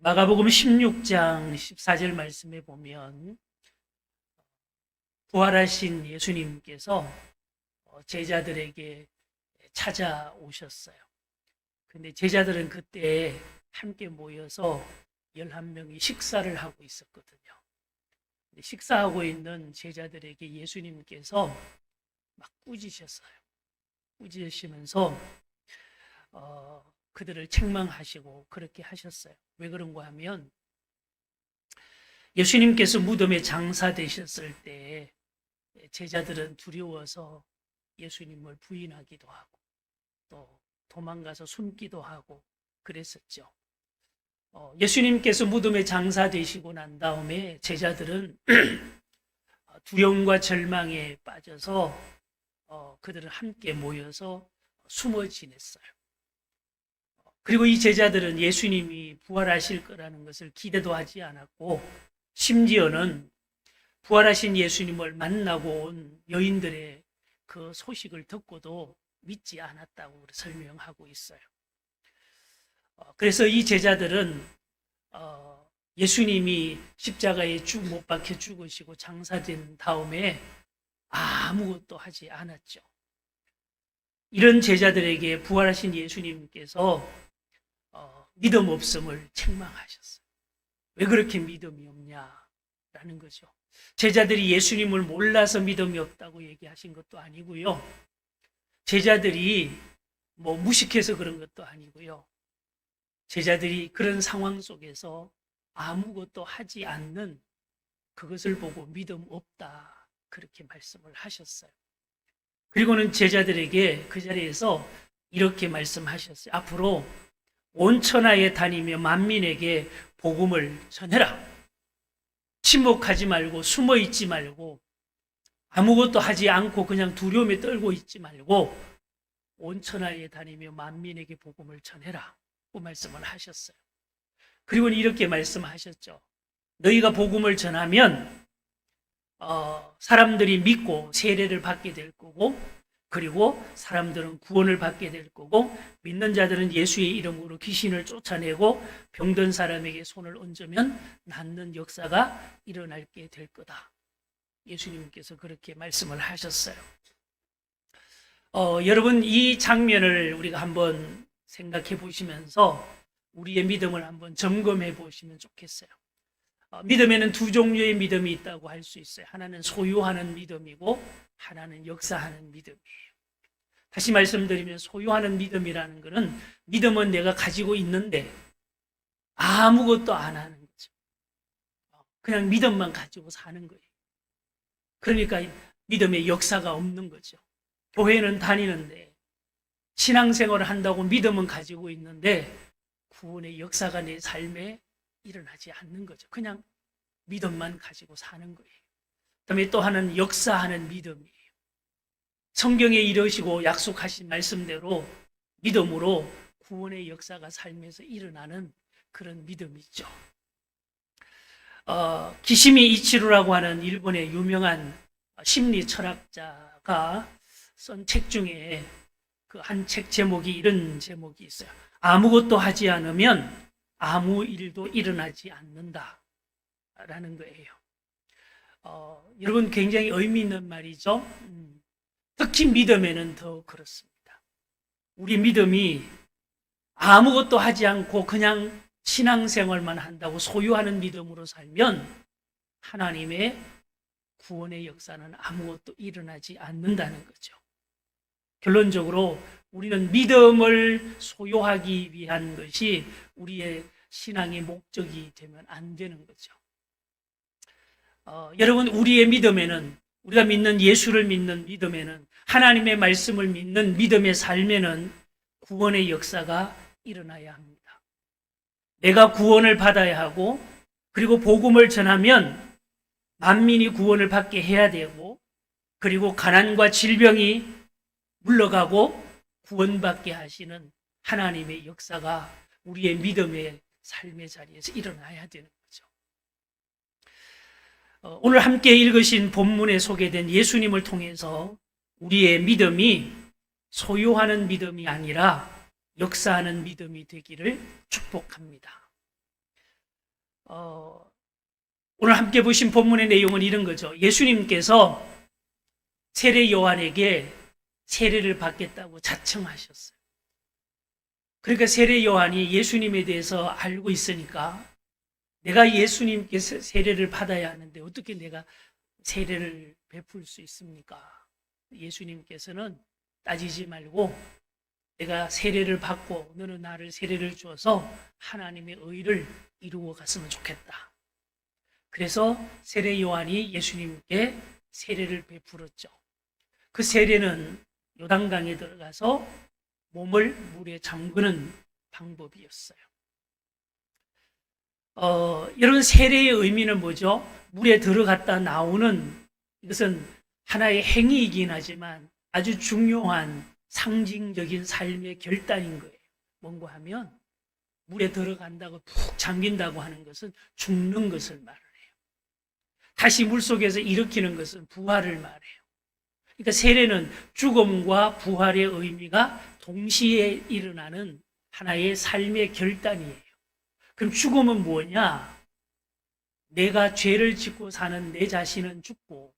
마가복음 16장 14절 말씀에 보면 부활하신 예수님께서 제자들에게 찾아오셨어요. 근데 제자들은 그때 함께 모여서 11명이 식사를 하고 있었거든요. 식사하고 있는 제자들에게 예수님께서 막 꾸짖으셨어요. 꾸짖으시면서 그들을 책망하시고 그렇게 하셨어요. 왜 그런가 하면 예수님께서 무덤에 장사되셨을 때 제자들은 두려워서 예수님을 부인하기도 하고 또 도망가서 숨기도 하고 그랬었죠. 예수님께서 무덤에 장사되시고 난 다음에 제자들은 두려움과 절망에 빠져서 그들은 함께 모여서 숨어 지냈어요. 그리고 이 제자들은 예수님이 부활하실 거라는 것을 기대도 하지 않았고 심지어는 부활하신 예수님을 만나고 온 여인들의 그 소식을 듣고도 믿지 않았다고 설명하고 있어요. 그래서 이 제자들은 예수님이 십자가에 못 박혀 죽으시고 장사된 다음에 아무것도 하지 않았죠. 이런 제자들에게 부활하신 예수님께서 믿음 없음을 책망하셨어요. 왜 그렇게 믿음이 없냐라는 거죠. 제자들이 예수님을 몰라서 믿음이 없다고 얘기하신 것도 아니고요. 제자들이 무식해서 그런 것도 아니고요. 제자들이 그런 상황 속에서 아무것도 하지 않는 그것을 보고 믿음 없다 그렇게 말씀을 하셨어요. 그리고는 제자들에게 그 자리에서 이렇게 말씀하셨어요. 앞으로 온 천하에 다니며 만민에게 복음을 전해라. 침묵하지 말고 숨어 있지 말고 아무것도 하지 않고 그냥 두려움에 떨고 있지 말고 온 천하에 다니며 만민에게 복음을 전해라. 그 말씀을 하셨어요. 그리고 이렇게 말씀하셨죠. 너희가 복음을 전하면 사람들이 믿고 세례를 받게 될 거고 그리고 사람들은 구원을 받게 될 거고 믿는 자들은 예수의 이름으로 귀신을 쫓아내고 병든 사람에게 손을 얹으면 낫는 역사가 일어나게 될 거다. 예수님께서 그렇게 말씀을 하셨어요. 여러분 이 장면을 우리가 한번 생각해 보시면서 우리의 믿음을 한번 점검해 보시면 좋겠어요. 믿음에는 두 종류의 믿음이 있다고 할 수 있어요. 하나는 소유하는 믿음이고 하나는 역사하는 믿음이에요. 다시 말씀드리면 소유하는 믿음이라는 것은 믿음은 내가 가지고 있는데 아무것도 안 하는 거죠. 그냥 믿음만 가지고 사는 거예요. 그러니까 믿음의 역사가 없는 거죠. 교회는 다니는데 신앙생활을 한다고 믿음은 가지고 있는데 구원의 역사가 내 삶에 일어나지 않는 거죠. 그냥 믿음만 가지고 사는 거예요. 그다음에 또 하나는 역사하는 믿음이에요. 성경에 이르시고 약속하신 말씀대로 믿음으로 구원의 역사가 삶에서 일어나는 그런 믿음이죠. 기시미 이치루라고 하는 일본의 유명한 심리 철학자가 쓴 책 중에 그 한 책 제목이 이런 제목이 있어요. 아무것도 하지 않으면 아무 일도 일어나지 않는다 라는 거예요. 여러분 굉장히 의미 있는 말이죠. 특히 믿음에는 더 그렇습니다. 우리 믿음이 아무것도 하지 않고 그냥 신앙생활만 한다고 소유하는 믿음으로 살면 하나님의 구원의 역사는 아무것도 일어나지 않는다는 거죠. 결론적으로 우리는 믿음을 소유하기 위한 것이 우리의 신앙의 목적이 되면 안 되는 거죠. 여러분 우리의 믿음에는 우리가 믿는 예수를 믿는 믿음에는 하나님의 말씀을 믿는 믿음의 삶에는 구원의 역사가 일어나야 합니다. 내가 구원을 받아야 하고 그리고 복음을 전하면 만민이 구원을 받게 해야 되고 그리고 가난과 질병이 물러가고 구원받게 하시는 하나님의 역사가 우리의 믿음의 삶의 자리에서 일어나야 되는 거죠. 오늘 함께 읽으신 본문에 소개된 예수님을 통해서 우리의 믿음이 소유하는 믿음이 아니라 역사하는 믿음이 되기를 축복합니다. 오늘 함께 보신 본문의 내용은 이런 거죠. 예수님께서 세례 요한에게 세례를 받겠다고 자청하셨어요. 그러니까 세례 요한이 예수님에 대해서 알고 있으니까 내가 예수님께서 세례를 받아야 하는데 어떻게 내가 세례를 베풀 수 있습니까? 예수님께서는 따지지 말고 내가 세례를 받고 너는 나를 세례를 주어서 하나님의 의를 이루어 갔으면 좋겠다. 그래서 세례 요한이 예수님께 세례를 베풀었죠. 그 세례는 요단강에 들어가서 몸을 물에 잠그는 방법이었어요. 여러분, 세례의 의미는 뭐죠? 물에 들어갔다 나오는, 이것은 하나의 행위이긴 하지만 아주 중요한 상징적인 삶의 결단인 거예요. 뭔가 하면 물에 들어간다고 푹 잠긴다고 하는 것은 죽는 것을 말을 해요. 다시 물속에서 일으키는 것은 부활을 말해요. 그러니까 세례는 죽음과 부활의 의미가 동시에 일어나는 하나의 삶의 결단이에요. 그럼 죽음은 뭐냐? 내가 죄를 짓고 사는 내 자신은 죽고,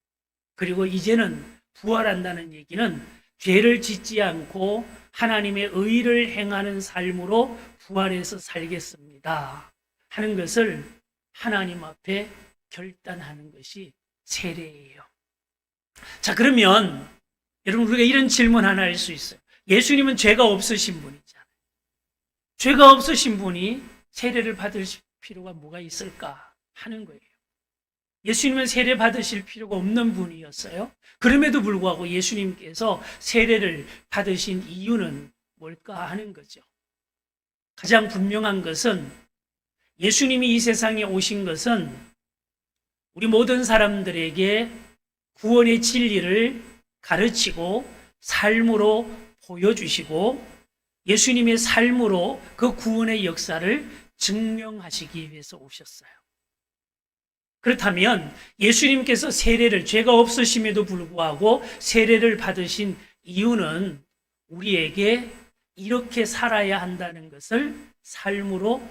그리고 이제는 부활한다는 얘기는 죄를 짓지 않고 하나님의 의를 행하는 삶으로 부활해서 살겠습니다 하는 것을 하나님 앞에 결단하는 것이 세례예요. 자, 그러면 여러분, 우리가 이런 질문 하나 할 수 있어요. 예수님은 죄가 없으신 분이잖아요. 죄가 없으신 분이 세례를 받을 필요가 뭐가 있을까 하는 거예요. 예수님은 세례 받으실 필요가 없는 분이었어요. 그럼에도 불구하고 예수님께서 세례를 받으신 이유는 뭘까 하는 거죠. 가장 분명한 것은 예수님이 이 세상에 오신 것은 우리 모든 사람들에게 구원의 진리를 가르치고 삶으로 보여주시고 예수님의 삶으로 그 구원의 역사를 증명하시기 위해서 오셨어요. 그렇다면 예수님께서 세례를, 죄가 없으심에도 불구하고 세례를 받으신 이유는 우리에게 이렇게 살아야 한다는 것을 삶으로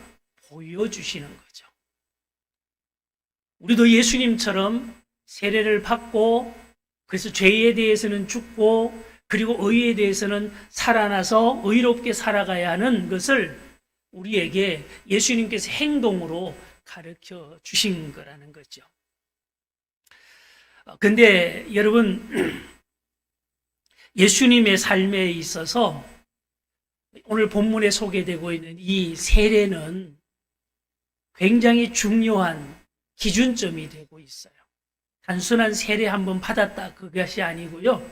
보여주시는 거죠. 우리도 예수님처럼 세례를 받고, 그래서 죄에 대해서는 죽고, 그리고 의에 대해서는 살아나서 의롭게 살아가야 하는 것을 우리에게 예수님께서 행동으로 가르쳐 주신 거라는 거죠. 근데 여러분, 예수님의 삶에 있어서 오늘 본문에 소개되고 있는 이 세례는 굉장히 중요한 기준점이 되고 있어요. 단순한 세례 한번 받았다, 그것이 아니고요.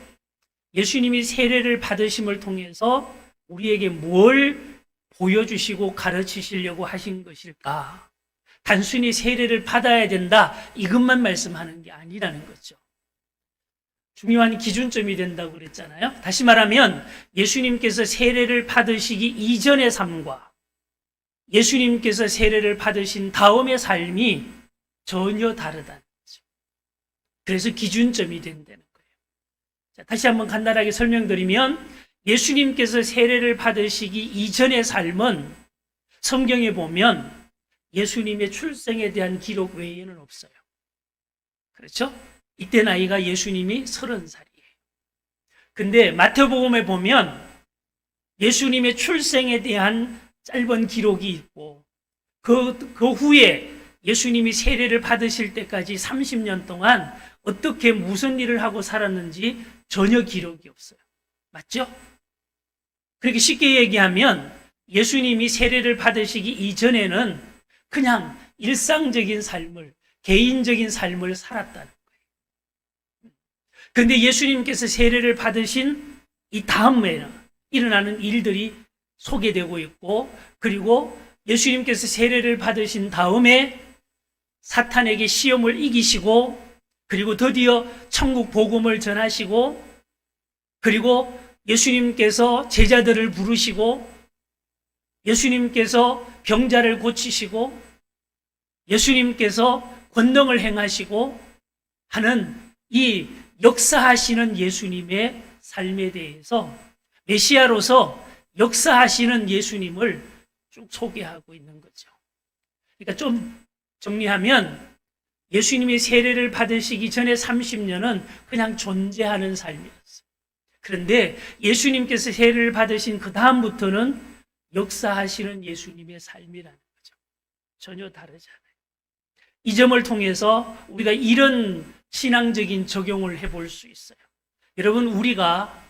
예수님이 세례를 받으심을 통해서 우리에게 뭘 보여주시고 가르치시려고 하신 것일까? 단순히 세례를 받아야 된다, 이것만 말씀하는 게 아니라는 거죠. 중요한 기준점이 된다고 그랬잖아요. 다시 말하면 예수님께서 세례를 받으시기 이전의 삶과 예수님께서 세례를 받으신 다음의 삶이 전혀 다르다는 거죠. 그래서 기준점이 된다는 거예요. 자, 다시 한번 간단하게 설명드리면 예수님께서 세례를 받으시기 이전의 삶은 성경에 보면 예수님의 출생에 대한 기록 외에는 없어요. 그렇죠? 이때 나이가 예수님이 30살이에요. 근데 마태복음에 보면 예수님의 출생에 대한 짧은 기록이 있고 그 후에 예수님이 세례를 받으실 때까지 30년 동안 어떻게 무슨 일을 하고 살았는지 전혀 기록이 없어요. 맞죠? 그렇게 쉽게 얘기하면 예수님이 세례를 받으시기 이전에는 그냥 일상적인 삶을, 개인적인 삶을 살았다는 거예요. 그런데 예수님께서 세례를 받으신 이 다음에는 일어나는 일들이 소개되고 있고, 그리고 예수님께서 세례를 받으신 다음에 사탄에게 시험을 이기시고, 그리고 드디어 천국 복음을 전하시고, 그리고 예수님께서 제자들을 부르시고, 예수님께서 병자를 고치시고, 예수님께서 권능을 행하시고 하는 이 역사하시는 예수님의 삶에 대해서 메시아로서 역사하시는 예수님을 쭉 소개하고 있는 거죠. 그러니까 좀 정리하면 예수님이 세례를 받으시기 전에 30년은 그냥 존재하는 삶이었어요. 그런데 예수님께서 세례를 받으신 그 다음부터는 역사하시는 예수님의 삶이라는 거죠. 전혀 다르지 않아요. 이 점을 통해서 우리가 이런 신앙적인 적용을 해볼 수 있어요. 여러분, 우리가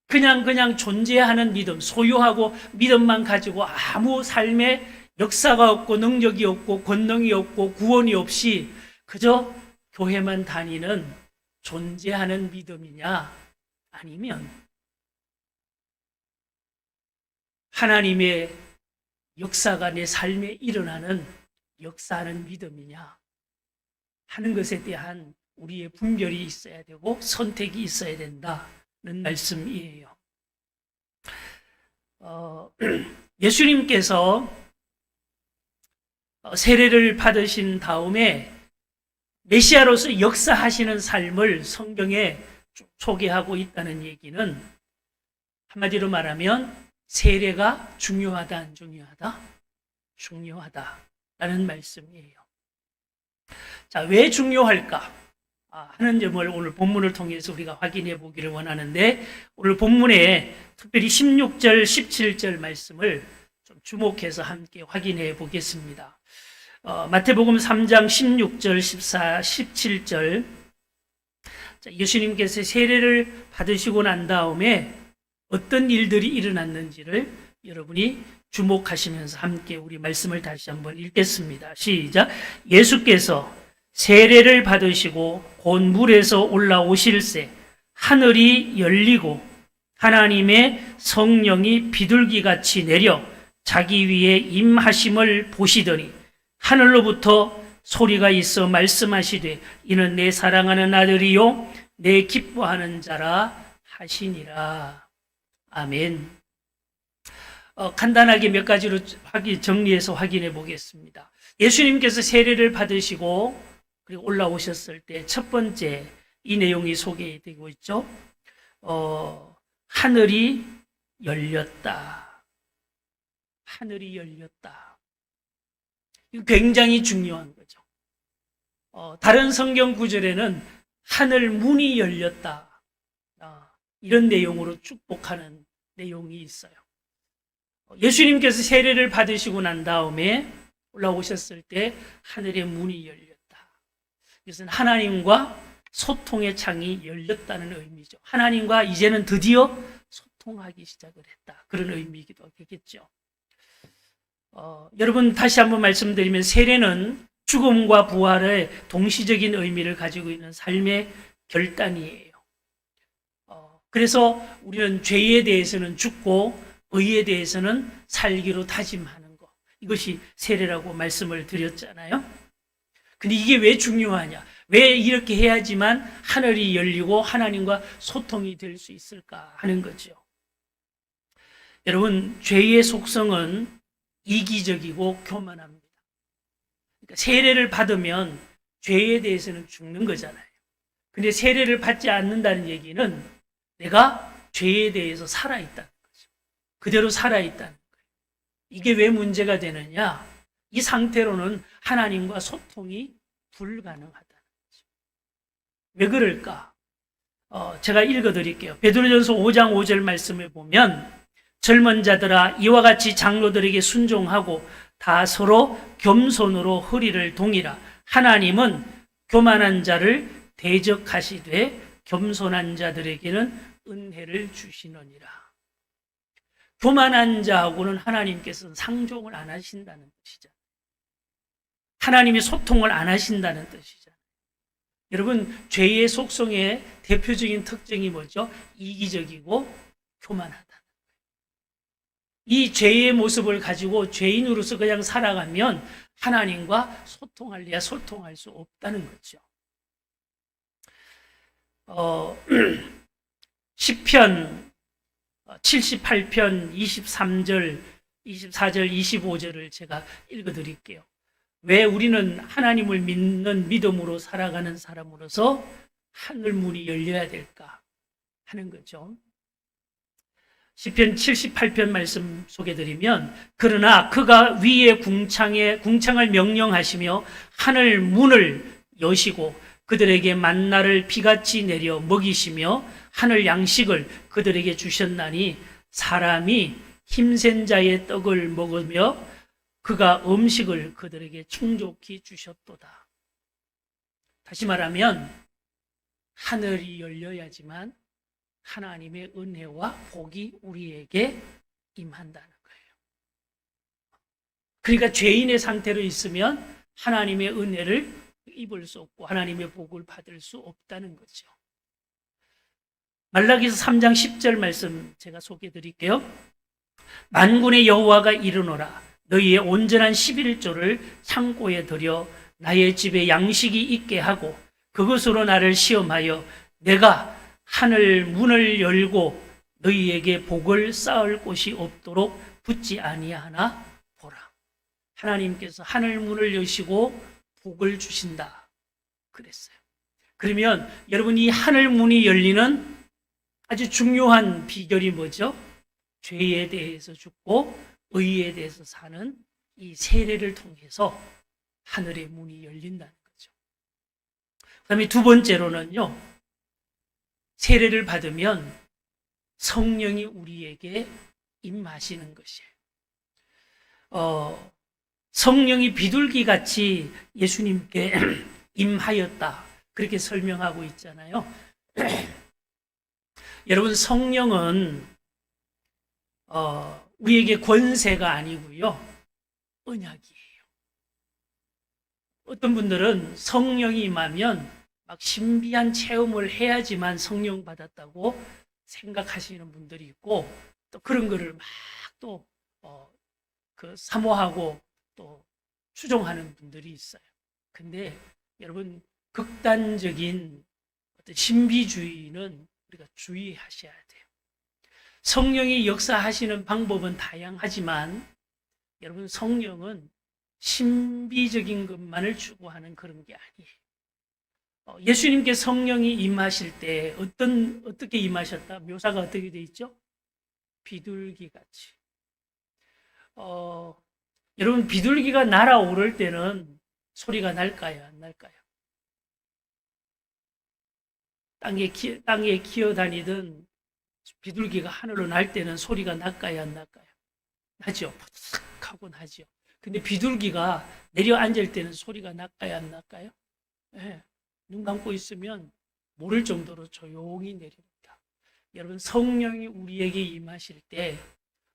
그냥 존재하는 믿음, 소유하고 믿음만 가지고 아무 삶에 역사가 없고 능력이 없고 권능이 없고 구원이 없이 그저 교회만 다니는 존재하는 믿음이냐, 아니면 하나님의 역사가 내 삶에 일어나는 역사하는 믿음이냐 하는 것에 대한 우리의 분별이 있어야 되고 선택이 있어야 된다는 말씀이에요. 예수님께서 세례를 받으신 다음에 메시아로서 역사하시는 삶을 성경에 소개하고 있다는 얘기는 한마디로 말하면 세례가 중요하다, 안 중요하다? 중요하다라는 말씀이에요. 자, 왜 중요할까 하는 점을 오늘 본문을 통해서 우리가 확인해 보기를 원하는데, 오늘 본문에 특별히 16절, 17절 말씀을 좀 주목해서 함께 확인해 보겠습니다. 마태복음 3장 16절, 14, 17절. 자, 예수님께서 세례를 받으시고 난 다음에 어떤 일들이 일어났는지를 여러분이 주목하시면서 함께 우리 말씀을 다시 한번 읽겠습니다. 시작. 예수께서 세례를 받으시고 곧 물에서 올라오실새 하늘이 열리고 하나님의 성령이 비둘기같이 내려 자기 위에 임하심을 보시더니 하늘로부터 소리가 있어 말씀하시되 이는 내 사랑하는 아들이요 내 기뻐하는 자라 하시니라. 아멘. 간단하게 몇 가지로 정리해서 확인해 보겠습니다. 예수님께서 세례를 받으시고 그리고 올라오셨을 때 첫 번째 이 내용이 소개되고 있죠. 하늘이 열렸다. 하늘이 열렸다. 이거 굉장히 중요한 거죠. 다른 성경 구절에는 하늘 문이 열렸다. 이런 내용으로 축복하는 내용이 있어요. 예수님께서 세례를 받으시고 난 다음에 올라오셨을 때 하늘의 문이 열렸다. 이것은 하나님과 소통의 창이 열렸다는 의미죠. 하나님과 이제는 드디어 소통하기 시작을 했다. 그런 의미이기도 하겠죠. 여러분, 다시 한번 말씀드리면 세례는 죽음과 부활의 동시적인 의미를 가지고 있는 삶의 결단이에요. 그래서 우리는 죄에 대해서는 죽고 의에 대해서는 살기로 다짐하는 것, 이것이 세례라고 말씀을 드렸잖아요. 근데 이게 왜 중요하냐? 왜 이렇게 해야지만 하늘이 열리고 하나님과 소통이 될 수 있을까 하는 거죠. 여러분, 죄의 속성은 이기적이고 교만합니다. 그러니까 세례를 받으면 죄에 대해서는 죽는 거잖아요. 근데 세례를 받지 않는다는 얘기는 내가 죄에 대해서 살아있다는 거죠. 그대로 살아있다는 거예요. 이게 왜 문제가 되느냐? 이 상태로는 하나님과 소통이 불가능하다는 거죠. 왜 그럴까? 제가 읽어드릴게요. 베드로전서 5장 5절 말씀을 보면 젊은 자들아 이와 같이 장로들에게 순종하고 다 서로 겸손으로 허리를 동이라. 하나님은 교만한 자를 대적하시되 겸손한 자들에게는 은혜를 주시느니라. 교만한 자하고는 하나님께서는 상종을 안 하신다는 뜻이죠. 하나님이 소통을 안 하신다는 뜻이잖아요. 여러분, 죄의 속성의 대표적인 특징이 뭐죠? 이기적이고 교만하다. 이 죄의 모습을 가지고 죄인으로서 그냥 살아가면 하나님과 소통할래야 소통할 수 없다는 거죠. 시편 78편 23절, 24절, 25절을 제가 읽어드릴게요. 왜 우리는 하나님을 믿는 믿음으로 살아가는 사람으로서 하늘 문이 열려야 될까 하는 거죠. 시편 78편 말씀 소개드리면 그러나 그가 위에 궁창을 명령하시며 하늘 문을 여시고 그들에게 만나를 비같이 내려 먹이시며 하늘 양식을 그들에게 주셨나니 사람이 힘센 자의 떡을 먹으며 그가 음식을 그들에게 충족히 주셨도다. 다시 말하면 하늘이 열려야지만 하나님의 은혜와 복이 우리에게 임한다는 거예요. 그러니까 죄인의 상태로 있으면 하나님의 은혜를 입을 수 없고 하나님의 복을 받을 수 없다는 거죠. 말라기서 3장 10절 말씀 제가 소개해 드릴게요. 만군의 여호와가 이르노라 너희의 온전한 11조를 창고에 들여 나의 집에 양식이 있게 하고 그것으로 나를 시험하여 내가 하늘 문을 열고 너희에게 복을 쌓을 곳이 없도록 붙지 아니하나 보라. 하나님께서 하늘 문을 여시고 복을 주신다 그랬어요. 그러면 여러분 이 하늘 문이 열리는 아주 중요한 비결이 뭐죠? 죄에 대해서 죽고 의에 대해서 사는 이 세례를 통해서 하늘의 문이 열린다는 거죠. 그 다음에 두 번째로는요, 세례를 받으면 성령이 우리에게 임하시는 것이에요. 성령이 비둘기같이 예수님께 임하였다. 그렇게 설명하고 있잖아요. 여러분, 성령은 우리에게 권세가 아니고요, 언약이에요. 어떤 분들은 성령이 임하면 막 신비한 체험을 해야지만 성령 받았다고 생각하시는 분들이 있고, 또 그런 거를 막 또 사모하고 또 추종하는 분들이 있어요. 근데 여러분, 극단적인 어떤 신비주의는 우리가 주의하셔야 돼요. 성령이 역사하시는 방법은 다양하지만 여러분, 성령은 신비적인 것만을 추구하는 그런 게 아니에요. 예수님께 성령이 임하실 때 어떻게 임하셨다? 묘사가 어떻게 돼 있죠? 비둘기 같이. 여러분, 비둘기가 날아오를 때는 소리가 날까요? 안 날까요? 땅에 기어다니던 비둘기가 하늘로 날 때는 소리가 날까요? 안 날까요? 나죠. 푸득 하고 나죠. 근데 비둘기가 내려앉을 때는 소리가 날까요? 안 날까요? 네. 눈 감고 있으면 모를 정도로 조용히 내립니다. 여러분, 성령이 우리에게 임하실 때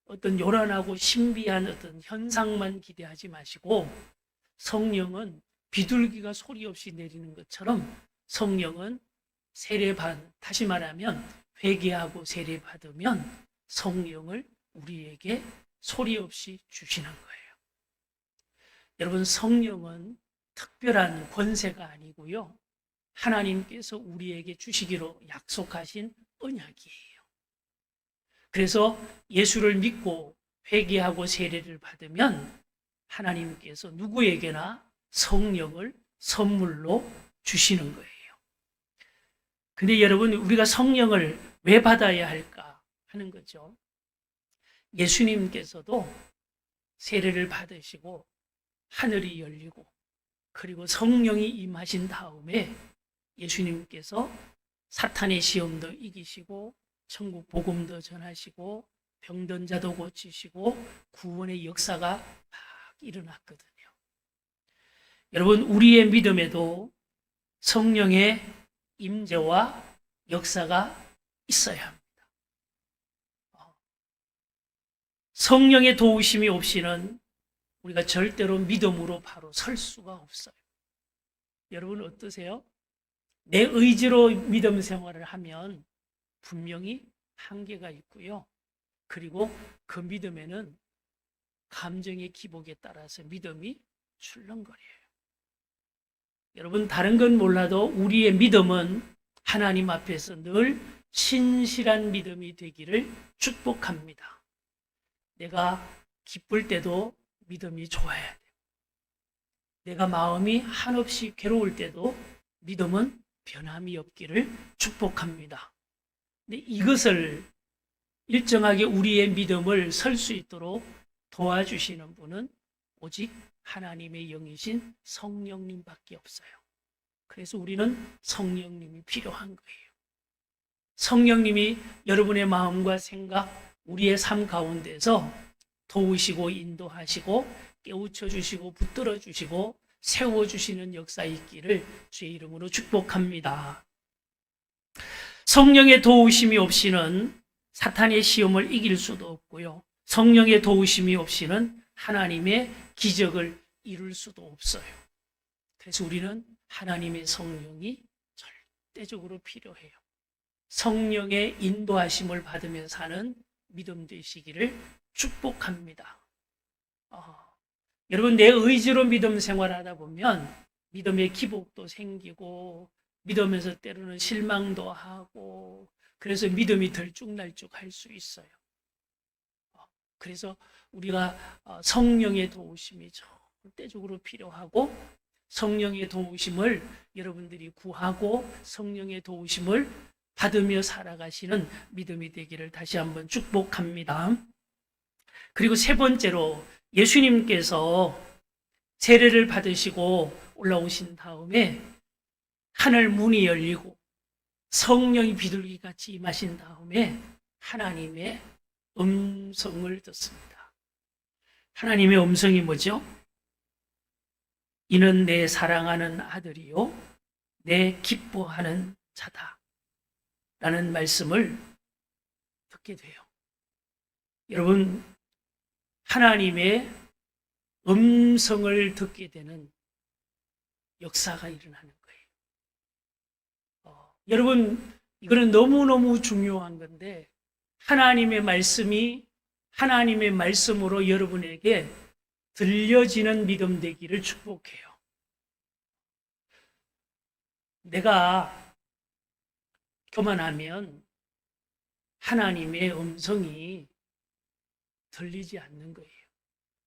어떤 요란하고 신비한 어떤 현상만 기대하지 마시고, 성령은 비둘기가 소리 없이 내리는 것처럼 성령은 다시 말하면 회개하고 세례받으면 성령을 우리에게 소리 없이 주시는 거예요. 여러분, 성령은 특별한 권세가 아니고요, 하나님께서 우리에게 주시기로 약속하신 언약이에요. 그래서 예수를 믿고 회개하고 세례를 받으면 하나님께서 누구에게나 성령을 선물로 주시는 거예요. 근데 여러분, 우리가 성령을 왜 받아야 할까 하는 거죠. 예수님께서도 세례를 받으시고 하늘이 열리고 그리고 성령이 임하신 다음에 예수님께서 사탄의 시험도 이기시고 천국 복음도 전하시고 병든 자도 고치시고 구원의 역사가 막 일어났거든요. 여러분, 우리의 믿음에도 성령의 임재와 역사가 있어야 합니다. 성령의 도우심이 없이는 우리가 절대로 믿음으로 바로 설 수가 없어요. 여러분 어떠세요? 내 의지로 믿음 생활을 하면 분명히 한계가 있고요. 그리고 그 믿음에는 감정의 기복에 따라서 믿음이 출렁거려요. 여러분, 다른 건 몰라도 우리의 믿음은 하나님 앞에서 늘 신실한 믿음이 되기를 축복합니다. 내가 기쁠 때도 믿음이 좋아야 돼요. 내가 마음이 한없이 괴로울 때도 믿음은 변함이 없기를 축복합니다. 근데 이것을 일정하게 우리의 믿음을 설 수 있도록 도와주시는 분은 오직 하나님의 영이신 성령님밖에 없어요. 그래서 우리는 성령님이 필요한 거예요. 성령님이 여러분의 마음과 생각, 우리의 삶 가운데서 도우시고 인도하시고 깨우쳐 주시고 붙들어 주시고 세워 주시는 역사 있기를 주의 이름으로 축복합니다. 성령의 도우심이 없이는 사탄의 시험을 이길 수도 없고요. 성령의 도우심이 없이는 하나님의 기적을 이룰 수도 없어요. 그래서 우리는 하나님의 성령이 절대적으로 필요해요. 성령의 인도하심을 받으며 사는 믿음 되시기를 축복합니다. 여러분, 내 의지로 믿음 생활하다 보면 믿음의 기복도 생기고 믿으면서 때로는 실망도 하고 그래서 믿음이 들쭉날쭉할 수 있어요. 그래서 우리가 성령의 도우심이 절대적으로 필요하고 성령의 도우심을 여러분들이 구하고 성령의 도우심을 받으며 살아가시는 믿음이 되기를 다시 한번 축복합니다. 그리고 세 번째로 예수님께서 세례를 받으시고 올라오신 다음에 하늘 문이 열리고 성령이 비둘기같이 임하신 다음에 하나님의 음성을 듣습니다. 하나님의 음성이 뭐죠? 이는 내 사랑하는 아들이요 내 기뻐하는 자다 라는 말씀을 듣게 돼요. 여러분, 하나님의 음성을 듣게 되는 역사가 일어나는 거예요. 여러분, 이거는 너무너무 중요한 건데 하나님의 말씀이 하나님의 말씀으로 여러분에게 들려지는 믿음 되기를 축복해요. 내가 교만하면 하나님의 음성이 들리지 않는 거예요.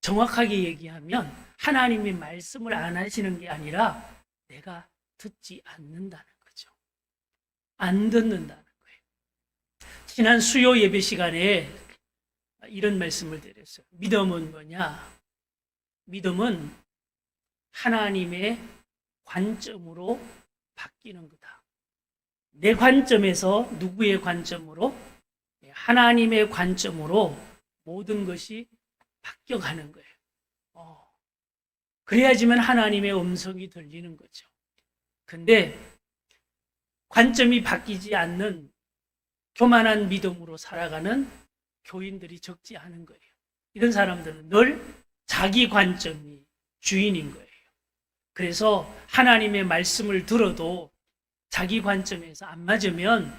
정확하게 얘기하면 하나님의 말씀을 안 하시는 게 아니라 내가 듣지 않는다는 거죠. 안 듣는다는 거예요. 지난 수요 예배 시간에 이런 말씀을 드렸어요. 믿음은 뭐냐? 믿음은 하나님의 관점으로 바뀌는 거다. 내 관점에서 누구의 관점으로? 하나님의 관점으로 모든 것이 바뀌어가는 거예요. 그래야지만 하나님의 음성이 들리는 거죠. 근데 관점이 바뀌지 않는 교만한 믿음으로 살아가는 교인들이 적지 않은 거예요. 이런 사람들은 늘 자기 관점이 주인인 거예요. 그래서 하나님의 말씀을 들어도 자기 관점에서 안 맞으면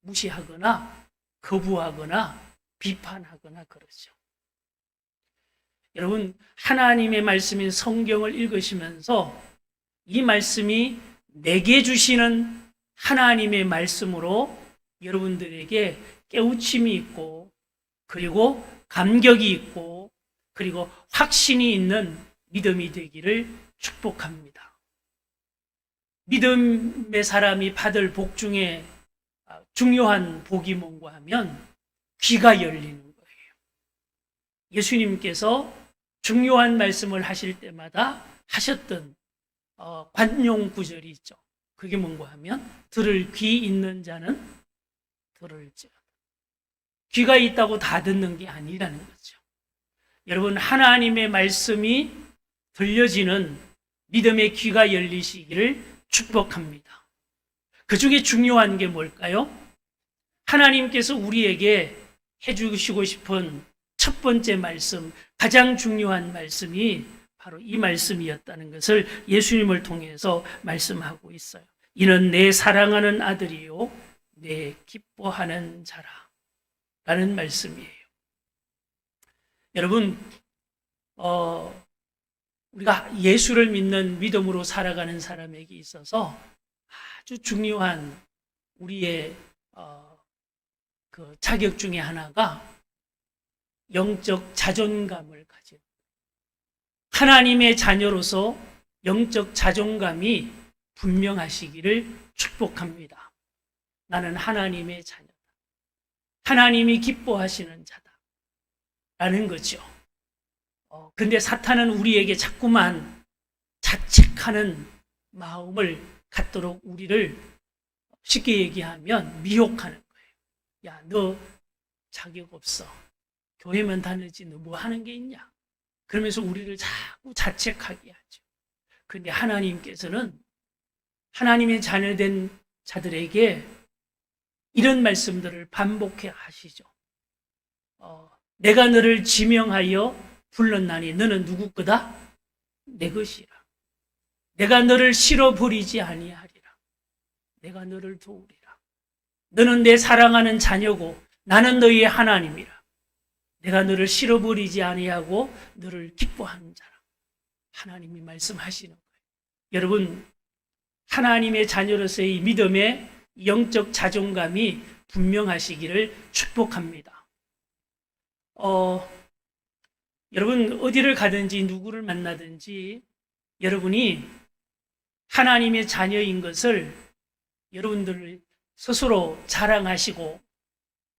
무시하거나 거부하거나 비판하거나 그러죠. 여러분, 하나님의 말씀인 성경을 읽으시면서 이 말씀이 내게 주시는 하나님의 말씀으로 여러분들에게 깨우침이 있고 그리고 감격이 있고 그리고 확신이 있는 믿음이 되기를 축복합니다. 믿음의 사람이 받을 복 중에 중요한 복이 뭔가 하면 귀가 열리는 거예요. 예수님께서 중요한 말씀을 하실 때마다 하셨던 관용 구절이 있죠. 그게 뭔가 하면 들을 귀 있는 자는 들을지어다. 귀가 있다고 다 듣는 게 아니라는 거죠. 여러분, 하나님의 말씀이 들려지는 믿음의 귀가 열리시기를 축복합니다. 그 중에 중요한 게 뭘까요? 하나님께서 우리에게 해주시고 싶은 첫 번째 말씀, 가장 중요한 말씀이 바로 이 말씀이었다는 것을 예수님을 통해서 말씀하고 있어요. 이는 내 사랑하는 아들이요 내 기뻐하는 자라 라는 말씀이에요. 여러분, 우리가 예수를 믿는 믿음으로 살아가는 사람에게 있어서 아주 중요한 우리의 그 자격 중에 하나가 영적 자존감을 가진, 하나님의 자녀로서 영적 자존감이 분명하시기를 축복합니다. 나는 하나님의 자녀다. 하나님이 기뻐하시는 자다라는 거죠. 근데 사탄은 우리에게 자꾸만 자책하는 마음을 갖도록 우리를 쉽게 얘기하면 미혹하는 거예요. 야, 너 자격 없어. 교회만 다니지 너 뭐 하는 게 있냐? 그러면서 우리를 자꾸 자책하게 하죠. 근데 하나님께서는 하나님의 자녀된 자들에게 이런 말씀들을 반복해 하시죠. 내가 너를 지명하여 불렀나니 너는 누구 거다? 내 것이라. 내가 너를 실어버리지 아니하리라. 내가 너를 도우리라. 너는 내 사랑하는 자녀고 나는 너희의 하나님이라. 내가 너를 실어버리지 아니하고 너를 기뻐하는 자라. 하나님이 말씀하시는 거예요. 여러분, 하나님의 자녀로서의 믿음의 영적 자존감이 분명하시기를 축복합니다. 여러분, 어디를 가든지 누구를 만나든지 여러분이 하나님의 자녀인 것을 여러분들 스스로 자랑하시고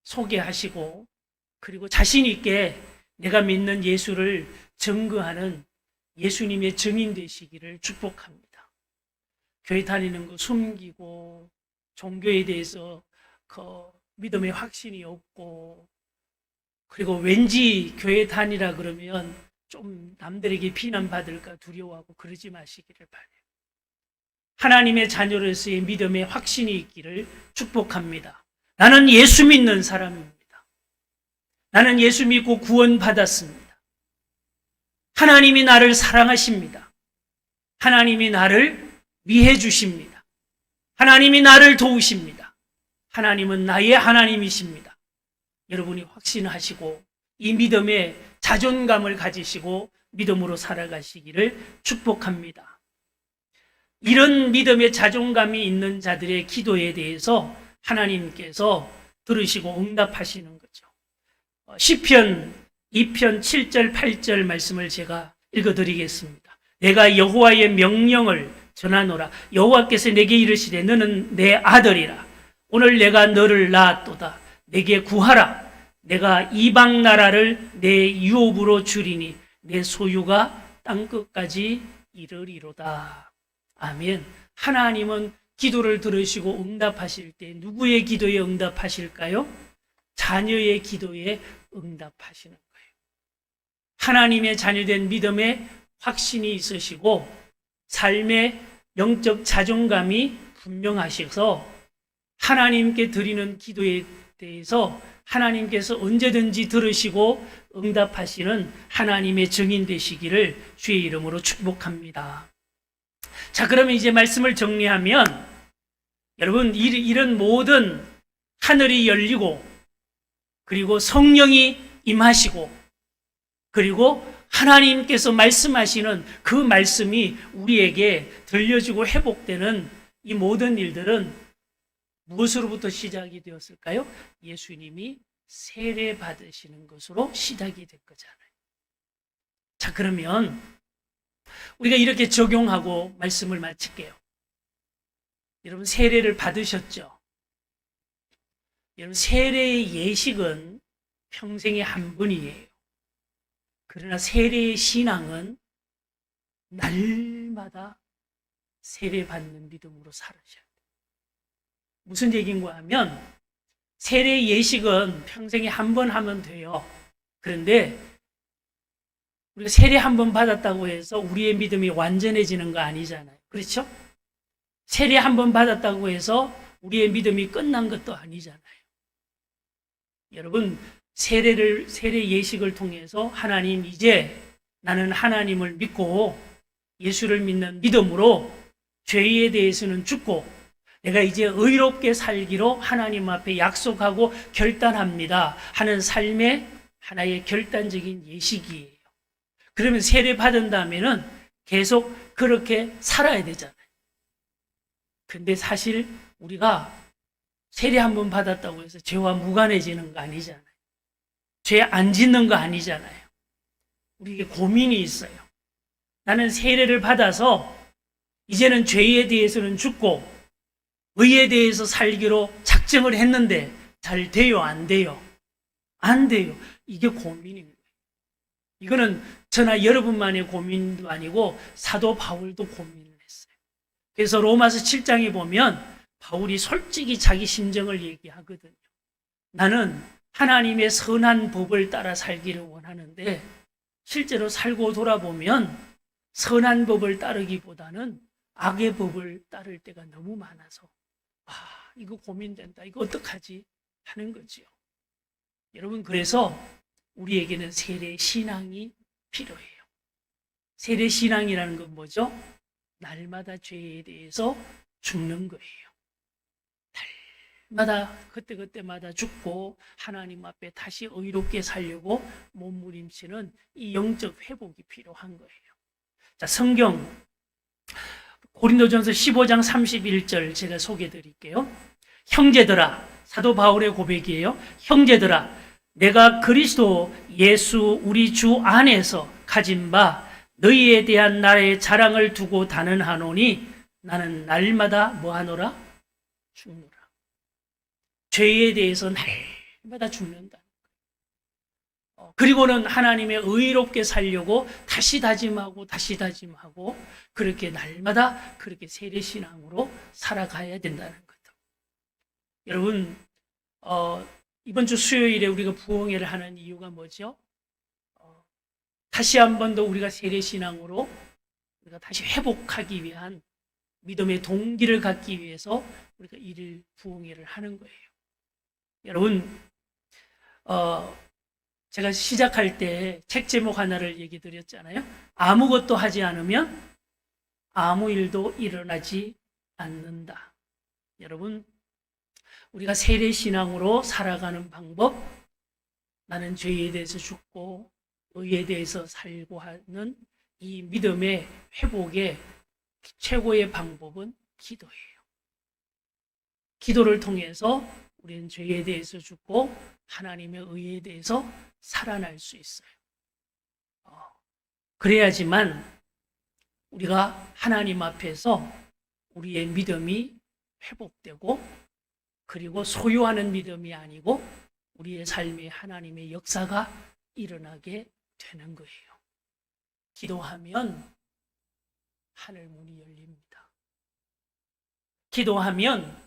소개하시고 그리고 자신 있게 내가 믿는 예수를 증거하는 예수님의 증인 되시기를 축복합니다. 교회 다니는 거 숨기고 종교에 대해서 그 믿음의 확신이 없고 그리고 왠지 교회 다니라 그러면 좀 남들에게 비난받을까 두려워하고 그러지 마시기를 바라요. 하나님의 자녀로서의 믿음의 확신이 있기를 축복합니다. 나는 예수 믿는 사람입니다. 나는 예수 믿고 구원받았습니다. 하나님이 나를 사랑하십니다. 하나님이 나를 위해 주십니다. 하나님이 나를 도우십니다. 하나님은 나의 하나님이십니다. 여러분이 확신하시고 이 믿음의 자존감을 가지시고 믿음으로 살아가시기를 축복합니다. 이런 믿음의 자존감이 있는 자들의 기도에 대해서 하나님께서 들으시고 응답하시는 거죠. 시편 2편 7절 8절 말씀을 제가 읽어드리겠습니다. 내가 여호와의 명령을 전하노라. 여호와께서 내게 이르시되 너는 내 아들이라. 오늘 내가 너를 낳았도다. 내게 구하라. 내가 이방 나라를 내 유업으로 주리니 내 소유가 땅끝까지 이르리로다. 아멘. 하나님은 기도를 들으시고 응답하실 때 누구의 기도에 응답하실까요? 자녀의 기도에 응답하시는 거예요. 하나님의 자녀된 믿음에 확신이 있으시고 삶의 영적 자존감이 분명하셔서 하나님께 드리는 기도에 대해서 하나님께서 언제든지 들으시고 응답하시는 하나님의 증인 되시기를 주의 이름으로 축복합니다. 자, 그러면 이제 말씀을 정리하면 여러분, 이런 모든 하늘이 열리고 그리고 성령이 임하시고 그리고 하나님께서 말씀하시는 그 말씀이 우리에게 들려지고 회복되는 이 모든 일들은 무엇으로부터 시작이 되었을까요? 예수님이 세례 받으시는 것으로 시작이 된 거잖아요. 자, 그러면 우리가 이렇게 적용하고 말씀을 마칠게요. 여러분, 세례를 받으셨죠? 여러분, 세례의 예식은 평생에 한 번이에요. 그러나 세례의 신앙은 날마다 세례받는 믿음으로 살으셔야 돼요. 무슨 얘기인가 하면 세례 예식은 평생에 한 번 하면 돼요. 그런데 우리가 세례 한 번 받았다고 해서 우리의 믿음이 완전해지는 거 아니잖아요. 그렇죠? 세례 한 번 받았다고 해서 우리의 믿음이 끝난 것도 아니잖아요. 여러분, 세례 예식을 통해서 하나님, 이제 나는 하나님을 믿고 예수를 믿는 믿음으로 죄에 대해서는 죽고 내가 이제 의롭게 살기로 하나님 앞에 약속하고 결단합니다 하는 삶의 하나의 결단적인 예식이에요. 그러면 세례 받은 다음에는 계속 그렇게 살아야 되잖아요. 근데 사실 우리가 세례 한 번 받았다고 해서 죄와 무관해지는 거 아니잖아요. 죄 안 짓는 거 아니잖아요. 우리에게 고민이 있어요. 나는 세례를 받아서 이제는 죄에 대해서는 죽고 의에 대해서 살기로 작정을 했는데 잘 돼요, 안 돼요? 안 돼요. 이게 고민인 거예요. 이거는 저나 여러분만의 고민도 아니고 사도 바울도 고민을 했어요. 그래서 로마서 7장에 보면 바울이 솔직히 자기 심정을 얘기하거든요. 나는 하나님의 선한 법을 따라 살기를 원하는데 실제로 살고 돌아보면 선한 법을 따르기보다는 악의 법을 따를 때가 너무 많아서 이거 고민된다. 이거 어떡하지? 하는 거지요. 여러분, 그래서 우리에게는 세례 신앙이 필요해요. 세례 신앙이라는 건 뭐죠? 날마다 죄에 대해서 죽는 거예요. 날마다 그때그때마다 죽고 하나님 앞에 다시 의롭게 살려고 몸부림치는 이 영적 회복이 필요한 거예요. 자, 성경 고린도전서 15장 31절 제가 소개해 드릴게요. 형제들아, 사도 바울의 고백이에요. 형제들아, 내가 그리스도 예수 우리 주 안에서 가진 바 너희에 대한 나의 자랑을 두고 단언하노니 나는 날마다 뭐하노라? 죽노라. 죄에 대해서 날마다 죽는다. 그리고는 하나님의 의롭게 살려고 다시 다짐하고 다시 다짐하고 그렇게 날마다 그렇게 세례신앙으로 살아가야 된다는 거죠. 여러분, 이번 주 수요일에 우리가 부흥회를 하는 이유가 뭐죠? 다시 한 번 더 우리가 세례신앙으로 우리가 다시 회복하기 위한 믿음의 동기를 갖기 위해서 우리가 이를 부흥회를 하는 거예요. 여러분, 제가 시작할 때 책 제목 하나를 얘기 드렸잖아요. 아무것도 하지 않으면 아무 일도 일어나지 않는다. 여러분, 우리가 세례신앙으로 살아가는 방법, 나는 죄에 대해서 죽고 의에 대해서 살고 하는 이 믿음의 회복의 최고의 방법은 기도예요. 기도를 통해서 우리는 죄에 대해서 죽고 하나님의 의에 대해서 살아날 수 있어요. 그래야지만 우리가 하나님 앞에서 우리의 믿음이 회복되고 그리고 소유하는 믿음이 아니고 우리의 삶에 하나님의 역사가 일어나게 되는 거예요. 기도하면 하늘 문이 열립니다. 기도하면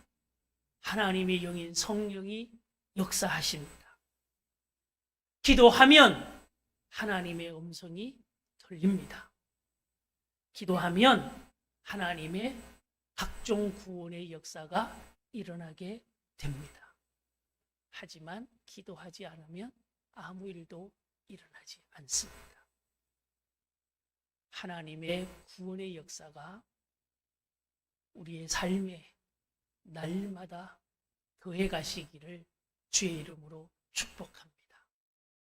하나님의 영인 성령이 역사하십니다. 기도하면 하나님의 음성이 들립니다. 기도하면 하나님의 각종 구원의 역사가 일어나게 됩니다. 하지만 기도하지 않으면 아무 일도 일어나지 않습니다. 하나님의 구원의 역사가 우리의 삶에 날마다 더해 가시기를 주의 이름으로 축복합니다.